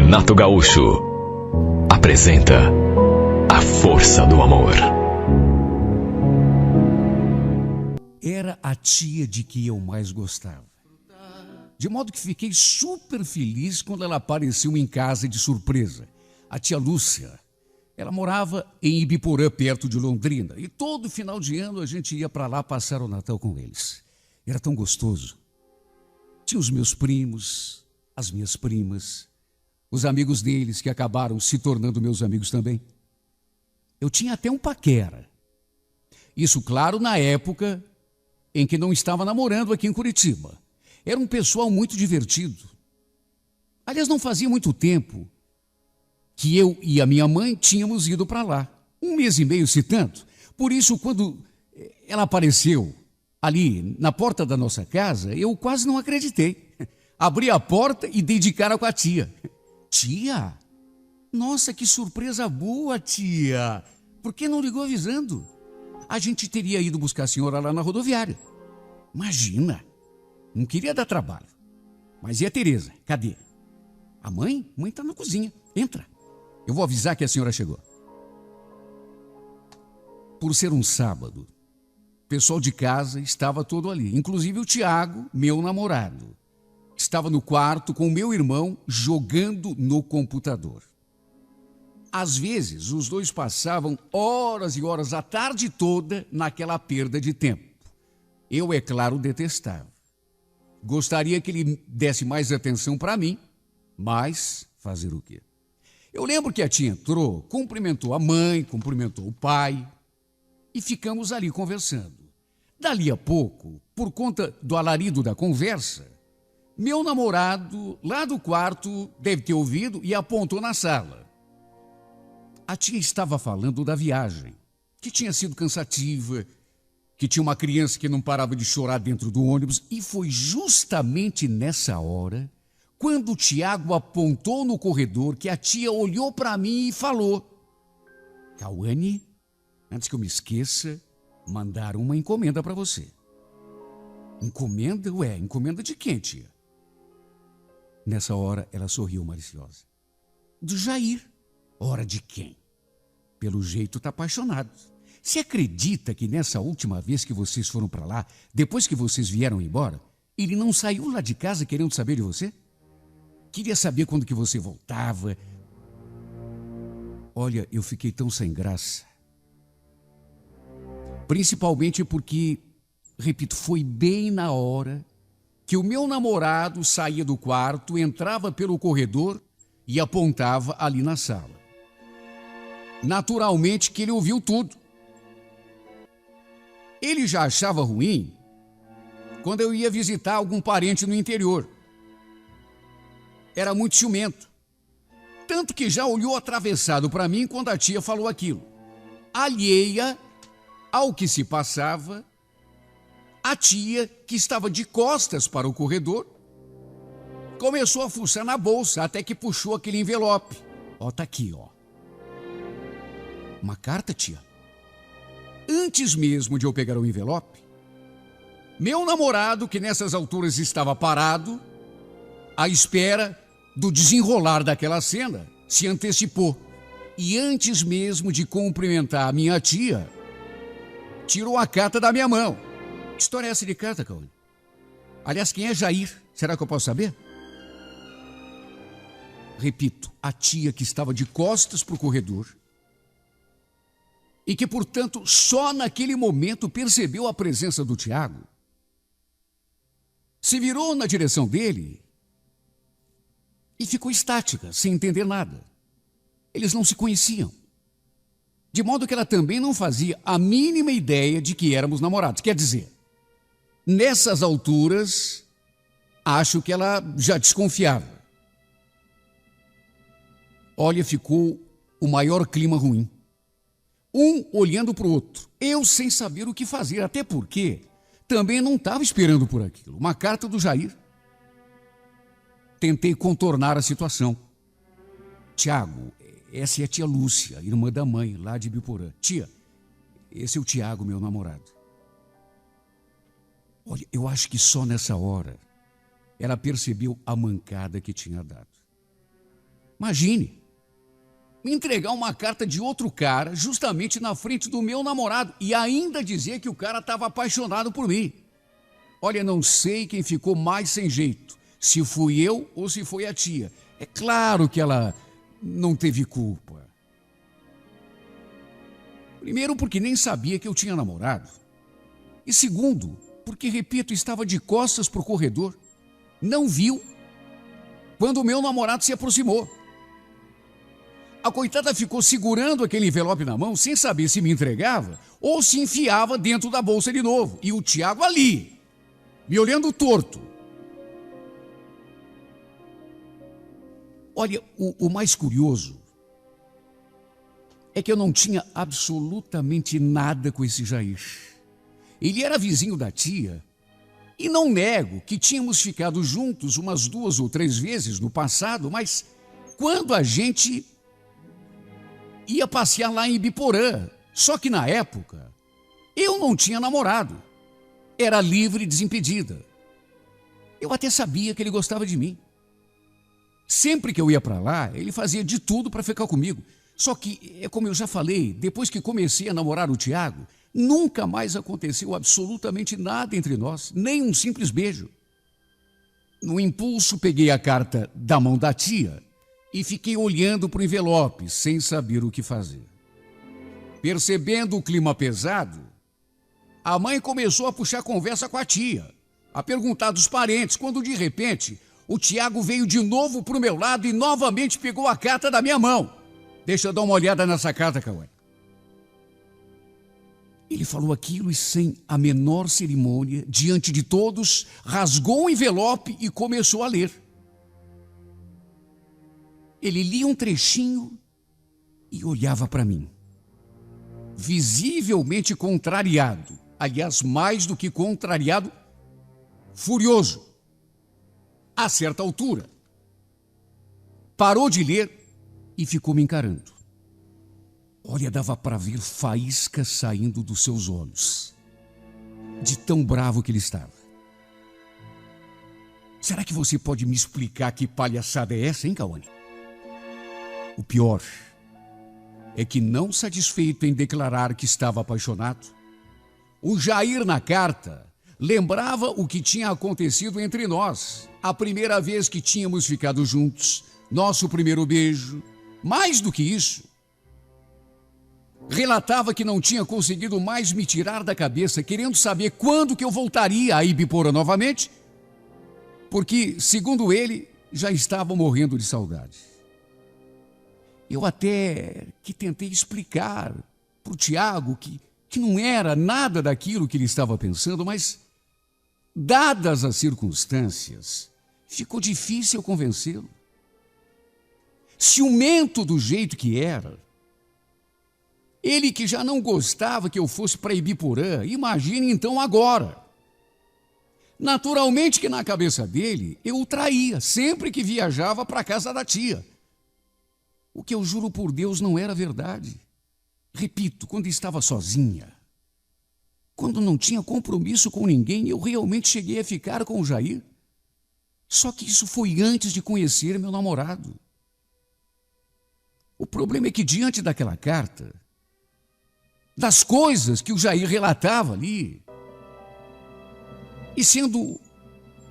Renato Gaúcho apresenta A Força do Amor. Era a tia de que eu mais gostava. De modo que fiquei super feliz quando ela apareceu em casa de surpresa. A tia Lúcia. Ela morava em Ibiporã, perto de Londrina. E todo final de ano a gente ia para lá passar o Natal com eles. Era tão gostoso. Tinha os meus primos, as minhas primas, os amigos deles que acabaram se tornando meus amigos também. Eu tinha até um paquera. Isso, claro, na época em que não estava namorando aqui em Curitiba. Era um pessoal muito divertido. Aliás, não fazia muito tempo que eu e a minha mãe tínhamos ido para lá. 1 mês e meio, se tanto. Por isso, quando ela apareceu ali na porta da nossa casa, eu quase não acreditei. Abri a porta e dei de cara com a tia. Tia? Nossa, que surpresa boa, tia! Por que não ligou avisando? A gente teria ido buscar a senhora lá na rodoviária. Imagina! Não queria dar trabalho. Mas e a Tereza? Cadê? A mãe? A mãe está na cozinha. Entra. Eu vou avisar que a senhora chegou. Por ser um sábado, o pessoal de casa estava todo ali. Inclusive o Tiago, meu namorado. Estava no quarto com o meu irmão jogando no computador. Às vezes, os dois passavam horas e horas, a tarde toda, naquela perda de tempo. Eu, é claro, detestava. Gostaria que ele desse mais atenção para mim, mas fazer o quê? Eu lembro que a tia entrou, cumprimentou a mãe, cumprimentou o pai e ficamos ali conversando. Dali a pouco, por conta do alarido da conversa, meu namorado, lá do quarto, deve ter ouvido e apontou na sala. A tia estava falando da viagem, que tinha sido cansativa, que tinha uma criança que não parava de chorar dentro do ônibus, e foi justamente nessa hora, quando o Tiago apontou no corredor, que a tia olhou para mim e falou: Cauane, antes que eu me esqueça, mandaram uma encomenda para você. Encomenda? Ué, encomenda de quem, tia? Nessa hora, ela sorriu maliciosa. Do Jair. Ora de quem? Pelo jeito tá apaixonado. Você acredita que nessa última vez que vocês foram para lá, depois que vocês vieram embora, ele não saiu lá de casa querendo saber de você? Queria saber quando que você voltava. Olha, eu fiquei tão sem graça. Principalmente porque, repito, foi bem na hora que o meu namorado saía do quarto, entrava pelo corredor e apontava ali na sala. Naturalmente que ele ouviu tudo. Ele já achava ruim quando eu ia visitar algum parente no interior. Era muito ciumento. Tanto que já olhou atravessado para mim quando a tia falou aquilo. Alheia ao que se passava, a tia, que estava de costas para o corredor, começou a fuçar na bolsa até que puxou aquele envelope. Ó, tá aqui, ó. Uma carta, tia. Antes mesmo de eu pegar o envelope, meu namorado, que nessas alturas estava parado, à espera do desenrolar daquela cena, se antecipou. E antes mesmo de cumprimentar a minha tia, tirou a carta da minha mão. Que história é essa de carta, Cauane? Aliás, quem é Jair? Será que eu posso saber? Repito, a tia que estava de costas para o corredor e que, portanto, só naquele momento percebeu a presença do Tiago, se virou na direção dele e ficou estática, sem entender nada. Eles não se conheciam. De modo que ela também não fazia a mínima ideia de que éramos namorados. Quer dizer, nessas alturas, acho que ela já desconfiava. Olha, ficou o maior clima ruim. Um olhando para o outro, eu sem saber o que fazer, até porque também não estava esperando por aquilo. Uma carta do Jair. Tentei contornar a situação. Tiago, essa é a tia Lúcia, irmã da mãe, lá de Ibiporã. Tia, esse é o Tiago, meu namorado. Olha, eu acho que só nessa hora ela percebeu a mancada que tinha dado. Imagine, me entregar uma carta de outro cara justamente na frente do meu namorado e ainda dizer que o cara estava apaixonado por mim. Olha, não sei quem ficou mais sem jeito, se fui eu ou se foi a tia. É claro que ela não teve culpa. Primeiro, porque nem sabia que eu tinha namorado. E segundo, porque, repito, estava de costas para o corredor. Não viu quando o meu namorado se aproximou. A coitada ficou segurando aquele envelope na mão sem saber se me entregava ou se enfiava dentro da bolsa de novo. E o Tiago ali, me olhando torto. Olha, o mais curioso é que eu não tinha absolutamente nada com esse Jair. Ele era vizinho da tia e não nego que tínhamos ficado juntos umas 2 ou 3 vezes no passado, mas quando a gente ia passear lá em Ibiporã. Só que na época eu não tinha namorado. Era livre e desimpedida. Eu até sabia que ele gostava de mim. Sempre que eu ia para lá, ele fazia de tudo para ficar comigo. Só que, como eu já falei, depois que comecei a namorar o Tiago, nunca mais aconteceu absolutamente nada entre nós, nem um simples beijo. No impulso, peguei a carta da mão da tia e fiquei olhando para o envelope, sem saber o que fazer. Percebendo o clima pesado, a mãe começou a puxar conversa com a tia, a perguntar dos parentes, quando de repente o Tiago veio de novo para o meu lado e novamente pegou a carta da minha mão. Deixa eu dar uma olhada nessa carta, Cauã. Ele falou aquilo e, sem a menor cerimônia, diante de todos, rasgou o envelope e começou a ler. Ele lia um trechinho e olhava para mim, visivelmente contrariado. Aliás, mais do que contrariado, furioso. A certa altura, parou de ler e ficou me encarando. Olha, dava para ver faíscas saindo dos seus olhos, de tão bravo que ele estava. Será que você pode me explicar que palhaçada é essa, hein, Cauã? O pior é que, não satisfeito em declarar que estava apaixonado, o Jair, na carta, lembrava o que tinha acontecido entre nós, a primeira vez que tínhamos ficado juntos, nosso primeiro beijo. Mais do que isso, relatava que não tinha conseguido mais me tirar da cabeça, querendo saber quando que eu voltaria a Ibiporã novamente, porque, segundo ele, já estava morrendo de saudade. Eu até que tentei explicar para o Tiago que não era nada daquilo que ele estava pensando, mas, dadas as circunstâncias, ficou difícil convencê-lo. Ciumento do jeito que era, ele que já não gostava que eu fosse para Ibiporã, imagine então agora. Naturalmente que na cabeça dele eu o traía sempre que viajava para a casa da tia. O que eu juro por Deus não era verdade. Repito, quando estava sozinha, quando não tinha compromisso com ninguém, eu realmente cheguei a ficar com o Jair. Só que isso foi antes de conhecer meu namorado. O problema é que, diante daquela carta, das coisas que o Jair relatava ali, e sendo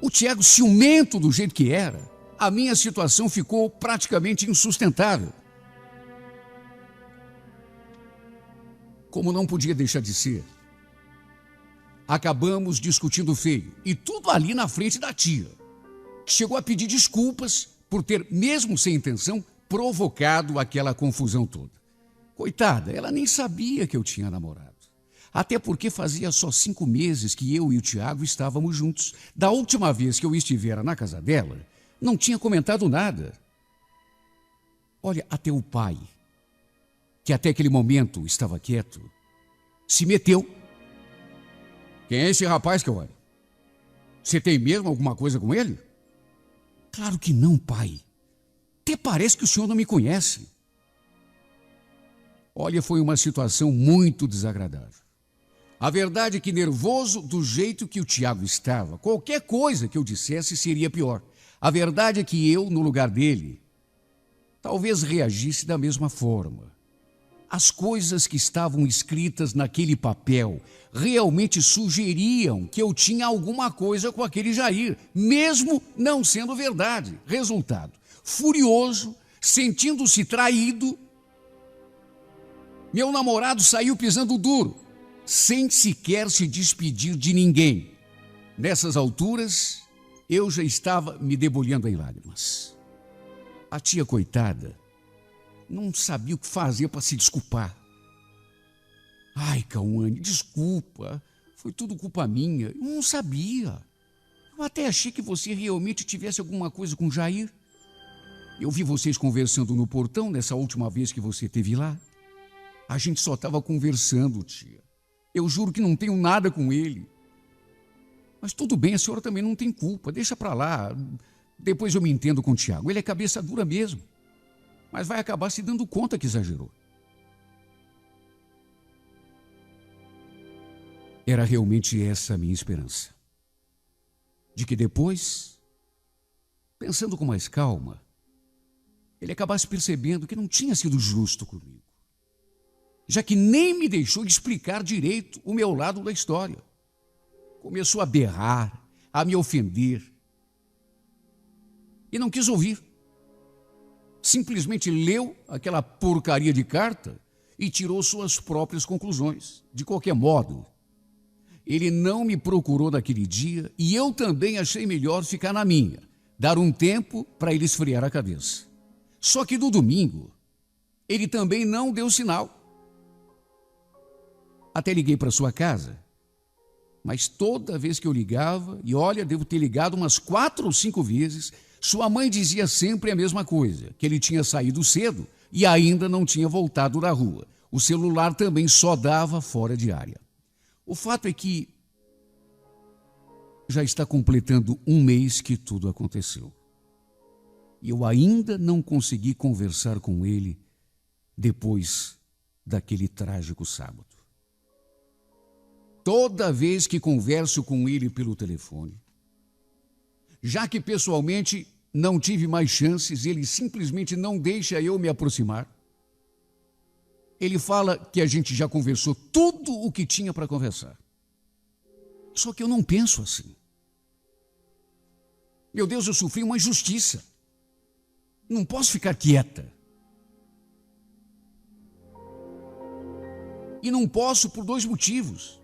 o Tiago ciumento do jeito que era, a minha situação ficou praticamente insustentável. Como não podia deixar de ser, acabamos discutindo feio, e tudo ali na frente da tia, que chegou a pedir desculpas por ter, mesmo sem intenção, provocado aquela confusão toda. Coitada, ela nem sabia que eu tinha namorado. Até porque fazia só 5 meses que eu e o Tiago estávamos juntos. Da última vez que eu estivera na casa dela, não tinha comentado nada. Olha, até o pai, que até aquele momento estava quieto, se meteu. Quem é esse rapaz, Cauã? Você tem mesmo alguma coisa com ele? Claro que não, pai. Até parece que o senhor não me conhece. Olha, foi uma situação muito desagradável. A verdade é que, nervoso do jeito que o Tiago estava, qualquer coisa que eu dissesse seria pior. A verdade é que eu, no lugar dele, talvez reagisse da mesma forma. As coisas que estavam escritas naquele papel realmente sugeriam que eu tinha alguma coisa com aquele Jair, mesmo não sendo verdade. Resultado: furioso, sentindo-se traído, meu namorado saiu pisando duro, sem sequer se despedir de ninguém. Nessas alturas, eu já estava me debulhando em lágrimas. A tia coitada não sabia o que fazer para se desculpar. Ai, Cauane, desculpa. Foi tudo culpa minha. Eu não sabia. Eu até achei que você realmente tivesse alguma coisa com Jair. Eu vi vocês conversando no portão nessa última vez que você esteve lá. A gente só estava conversando, tia. Eu juro que não tenho nada com ele. Mas tudo bem, a senhora também não tem culpa. Deixa para lá. Depois eu me entendo com o Tiago. Ele é cabeça dura mesmo. Mas vai acabar se dando conta que exagerou. Era realmente essa a minha esperança. De que depois, pensando com mais calma, ele acabasse percebendo que não tinha sido justo comigo, já que nem me deixou explicar direito o meu lado da história. Começou a berrar, a me ofender, e não quis ouvir. Simplesmente leu aquela porcaria de carta e tirou suas próprias conclusões. De qualquer modo, ele não me procurou naquele dia e eu também achei melhor ficar na minha, dar um tempo para ele esfriar a cabeça. Só que no domingo, ele também não deu sinal. Até liguei para sua casa, mas toda vez que eu ligava, e olha, devo ter ligado umas 4 ou 5 vezes, sua mãe dizia sempre a mesma coisa, que ele tinha saído cedo e ainda não tinha voltado da rua. O celular também só dava fora de área. O fato é que já está completando um mês que tudo aconteceu. E eu ainda não consegui conversar com ele depois daquele trágico sábado. Toda vez que converso com ele pelo telefone, já que pessoalmente não tive mais chances, ele simplesmente não deixa eu me aproximar. Ele fala que a gente já conversou tudo o que tinha para conversar. Só que eu não penso assim. Meu Deus, eu sofri uma injustiça. Não posso ficar quieta. E não posso por 2 motivos.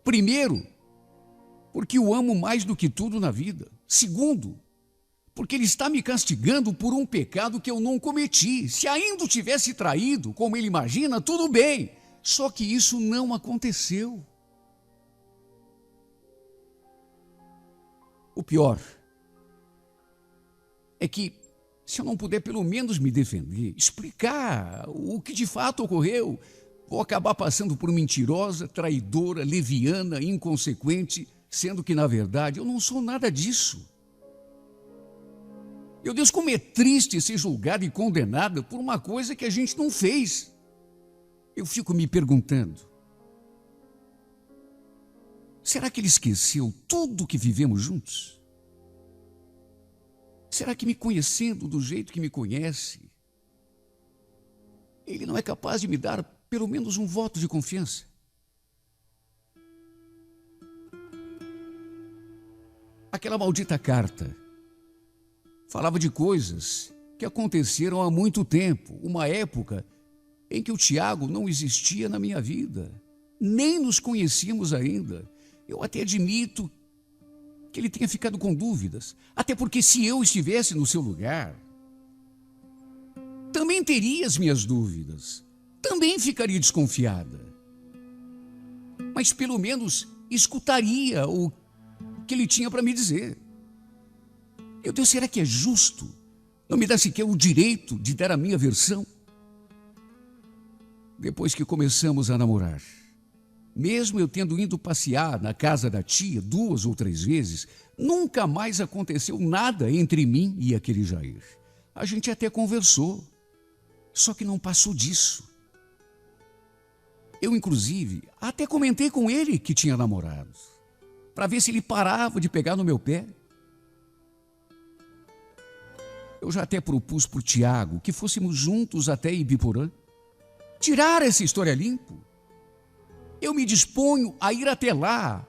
Primeiro, porque o amo mais do que tudo na vida. Segundo, porque ele está me castigando por um pecado que eu não cometi. Se ainda o tivesse traído, como ele imagina, tudo bem. Só que isso não aconteceu. O pior é que, se eu não puder pelo menos me defender, explicar o que de fato ocorreu, vou acabar passando por mentirosa, traidora, leviana, inconsequente, sendo que, na verdade, eu não sou nada disso. Meu Deus, como é triste ser julgada e condenada por uma coisa que a gente não fez. Eu fico me perguntando, será que ele esqueceu tudo que vivemos juntos? Será que, me conhecendo do jeito que me conhece, ele não é capaz de me dar pelo menos um voto de confiança? Aquela maldita carta falava de coisas que aconteceram há muito tempo, uma época em que o Tiago não existia na minha vida, nem nos conhecíamos ainda. Eu até admito que ele tenha ficado com dúvidas, até porque se eu estivesse no seu lugar, também teria as minhas dúvidas, também ficaria desconfiada, mas pelo menos escutaria o que ele tinha para me dizer. Meu Deus, será que é justo não me dar sequer o direito de dar a minha versão? Depois que começamos a namorar, mesmo eu tendo ido passear na casa da tia 2 ou 3 vezes, nunca mais aconteceu nada entre mim e aquele Jair. A gente até conversou, só que não passou disso. Eu, inclusive, até comentei com ele que tinha namorado, para ver se ele parava de pegar no meu pé. Eu já até propus para o Tiago que fôssemos juntos até Ibiporã. Tirar essa história limpo. Eu me disponho a ir até lá,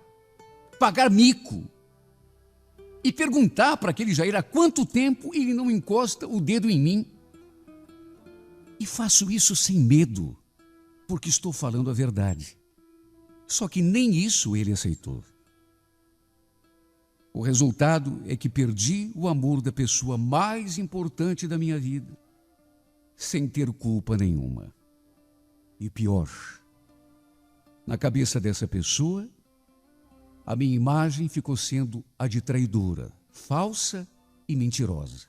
pagar mico e perguntar para aquele Jair há quanto tempo ele não encosta o dedo em mim. E faço isso sem medo, porque estou falando a verdade. Só que nem isso ele aceitou. O resultado é que perdi o amor da pessoa mais importante da minha vida, sem ter culpa nenhuma. E pior, na cabeça dessa pessoa, a minha imagem ficou sendo a de traidora, falsa e mentirosa.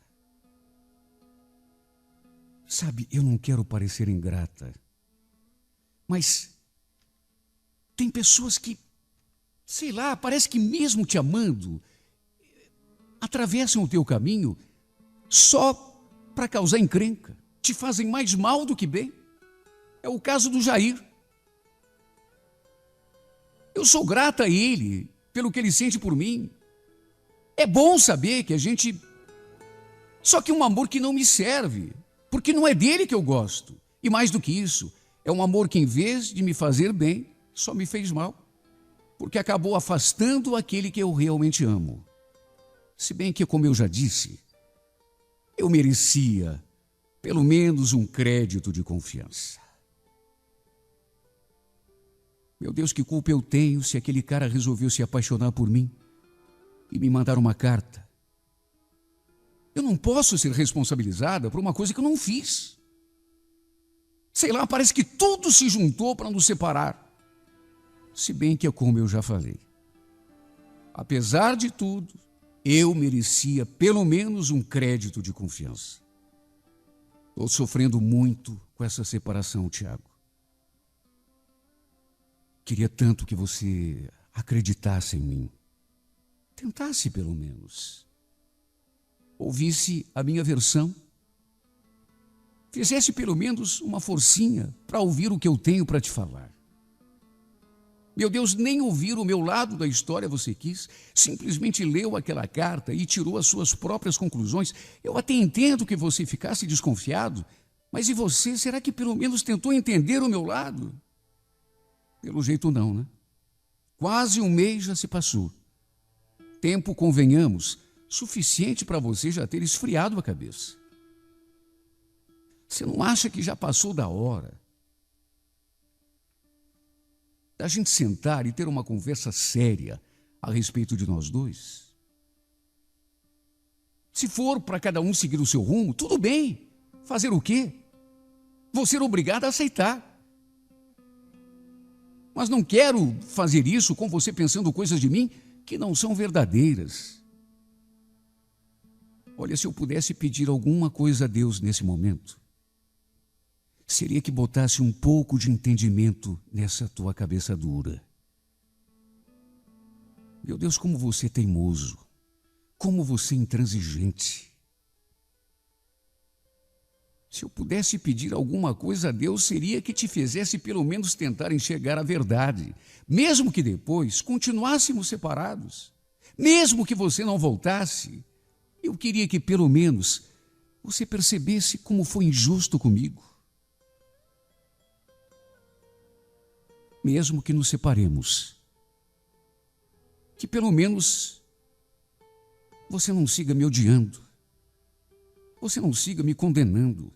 Sabe, eu não quero parecer ingrata, mas tem pessoas que, sei lá, parece que mesmo te amando, atravessam o teu caminho só para causar encrenca, te fazem mais mal do que bem. É o caso do Jair. Eu sou grata a ele pelo que ele sente por mim. É bom saber que a gente... Só que um amor que não me serve, porque não é dele que eu gosto. E mais do que isso, é um amor que em vez de me fazer bem, só me fez mal, porque acabou afastando aquele que eu realmente amo. Se bem que, como eu já disse, eu merecia pelo menos um crédito de confiança. Meu Deus, que culpa eu tenho se aquele cara resolveu se apaixonar por mim e me mandar uma carta. Eu não posso ser responsabilizada por uma coisa que eu não fiz. Sei lá, parece que tudo se juntou para nos separar. Se bem que é como eu já falei. Apesar de tudo, eu merecia pelo menos um crédito de confiança. Estou sofrendo muito com essa separação, Tiago. Queria tanto que você acreditasse em mim. Tentasse, pelo menos. Ouvisse a minha versão. Fizesse, pelo menos, uma forcinha para ouvir o que eu tenho para te falar. Meu Deus, nem ouvir o meu lado da história você quis. Simplesmente leu aquela carta e tirou as suas próprias conclusões. Eu até entendo que você ficasse desconfiado. Mas e você? Será que pelo menos tentou entender o meu lado? Pelo jeito não, né? Quase um mês já se passou. Tempo, convenhamos, suficiente para você já ter esfriado a cabeça. Você não acha que já passou da hora da gente sentar e ter uma conversa séria a respeito de nós dois? Se for para cada um seguir o seu rumo, tudo bem. Fazer o quê? Vou ser obrigado a aceitar. Mas não quero fazer isso com você pensando coisas de mim que não são verdadeiras. Olha, se eu pudesse pedir alguma coisa a Deus nesse momento, seria que botasse um pouco de entendimento nessa tua cabeça dura. Meu Deus, como você é teimoso, como você é intransigente. Se eu pudesse pedir alguma coisa a Deus, seria que te fizesse pelo menos tentar enxergar a verdade, mesmo que depois continuássemos separados, mesmo que você não voltasse. Eu queria que pelo menos você percebesse como foi injusto comigo. Mesmo que nos separemos, que pelo menos você não siga me odiando, você não siga me condenando,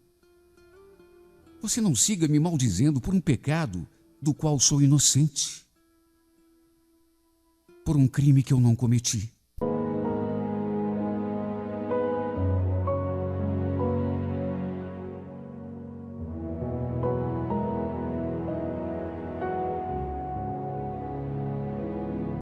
você não siga me maldizendo por um pecado do qual sou inocente, por um crime que eu não cometi.